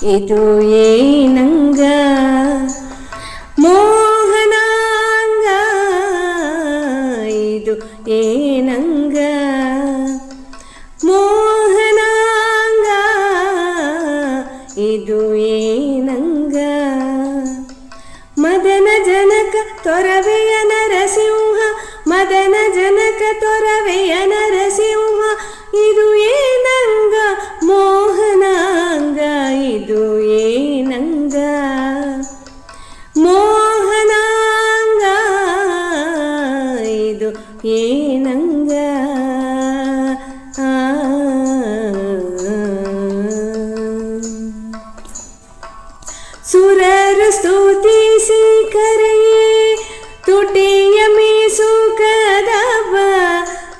ಇದು ಏನಂಗ ಮೋಹನಾಂಗ, ಇದು ಏನಂಗ ಮೋಹನಾಂಗ, ಇದು ಏನಂಗ. ಮದನ ಜನಕ ತೊರವೆಯ ನರಸಿಂಹ, ಮದನ ಜನಕ ತೊರವೆಯ ನರಸಿಂಹ, ಇದು ಏನಂಗ ಮೋಹನಾಂಗ, ಇದು ಏನಂಗ ಮೋಹನಾಂಗ, ಇದು ಏನಂಗ. ಸುರರು ಸ್ತುತಿಸಿ ಕರೆಯೇ ತುಟಿಯ ಮೀಸುಕದವ,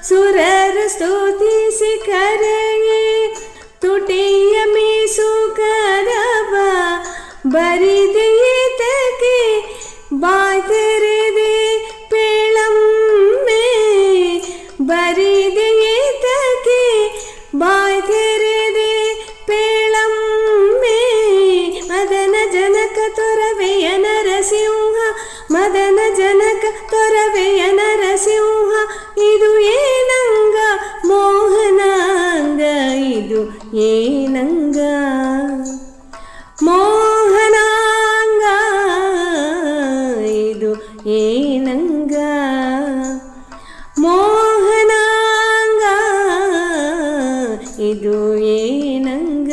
ಸುರರು ಸ್ತುತಿಸಿ ಕರೆಯೇ ತುಟಿಯ ಮೀಸುಕದವ, ಬರಿದೆಯೇತಕ್ಕೆ ಬಾಯ್ ತೆರೆದೆ ಪೇಳಮ್ಮೆ, ಬರಿದೆಯೇತಕ್ಕೆ ಬಾಯ್ ತೆರೆದೆ ಪೇಳಮ್ಮೆ. ಮದನ ಜನಕ ತೊರವೆಯ ನರಸಿಂಹ, ಮದನ ಜನಕ ತೊರವೆಯ ನರಸಿಂಹ, ಇದು ಏನಂಗ ಮೋಹನಾಂಗ, ಇದು ಏನಂಗ ಮೋಹನಾಂಗ, ಇದು ಏನಂಗ ಮೋಹನಾಂಗ, ಇದು ಏನಂಗ.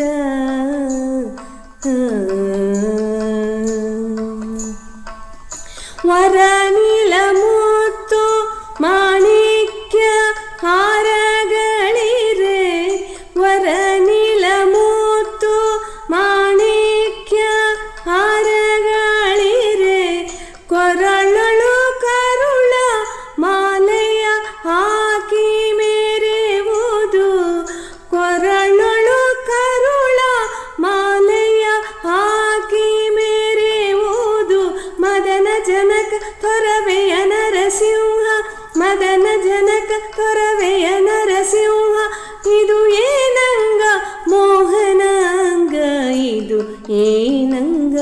ವರನಿಲ ಮುತ್ತು ಮಾಣಿಕ್ಯ ಹಾರಗಳಿರೆ, ವರನಿಲ ಮುತ್ತು ಮಾಣಿಕ್ಯ ಹಾರಗಳಿರೆ, ಕೊರಳಳು ಕರುಳ ಮಾಲೆಯ ಹಾಕಿ ಮೆರೆವುದು, ಕೊರಳಳು ಕರುಳ ಮಾಲೆಯ ಹಾಕಿ ಮೆರೆವುದು. ಮದನ ಜನಕ ತೊರವೆಯ ನರಸಿಂಹ, ಮದನ ಜನಕ ತೊರವೆಯ ನರಸಿಂಹ, ಇದು ಏನಂಗ ಮೋಹನಾಂಗ, ಇದು ಏನಂಗ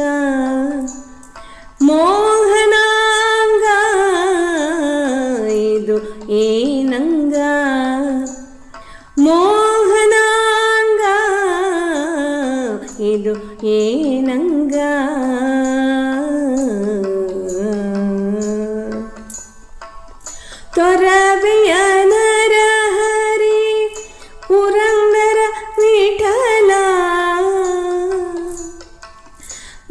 ಮೋಹನಾಂಗ, ಇದು ಏನಂಗ ಮೋಹನಾಂಗ, ಇದು ಏನಂಗ. ತೊರವೆಯ ನರಹರಿ ಪುರಂದರ ವಿಠಲ,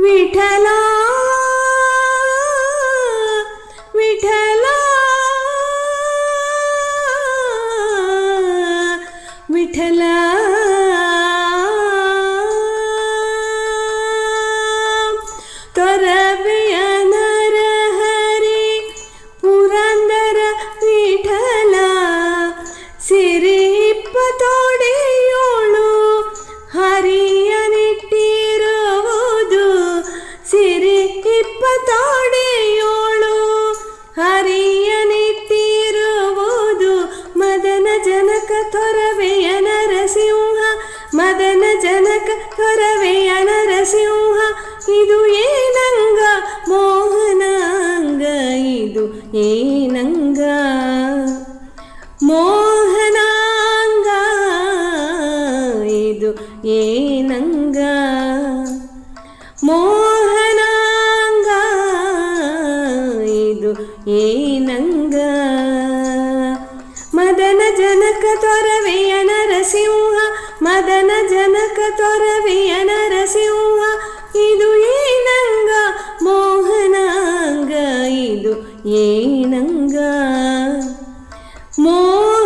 ವಿಠಲ ವಿಠಲ ವಿಠಲ, ತೊರವೆಯ ನರಹರಿ ಪುರಂದರ ವಿಠಲ, ಸಿರಿ ಇಪ್ಪತ್ತೊಡೆಯೋಳು ಹರಿಯ ನಿಟ್ಟಿರುವುದು, ಸಿರಿ ಇಪ್ಪತ್ತೊಡೆಯೋಳು ಹರಿಯ ನಿಟ್ಟಿರುವುದು. ಮದನ ಜನಕ ತೊರವೆಯ ನರಸಿಂಹ, ಮದನ ಜನಕ ತೊರವೆಯ ನರಸಿಂಹ, ಇದು ಏನಂಗ ಮೋಹನಾಂಗ, ಇದು ಏನಂಗ ಮೋಹನಾಂಗ, ಇದು ಏನಂಗ ಮೋಹನಾಂಗ, ಇದು ಏನಂಗ. ಮದನ ಜನಕ ತೊರವೆಯ ನರಸಿಂಹ, ಮದನ ಜನಕ ತೊರವೆಯ ನರಸಿಂಹ, ಇದು ಏನಂಗ ಮೋಹನಾಂಗ, ಇದು ಏನಂಗ ಮೋಹ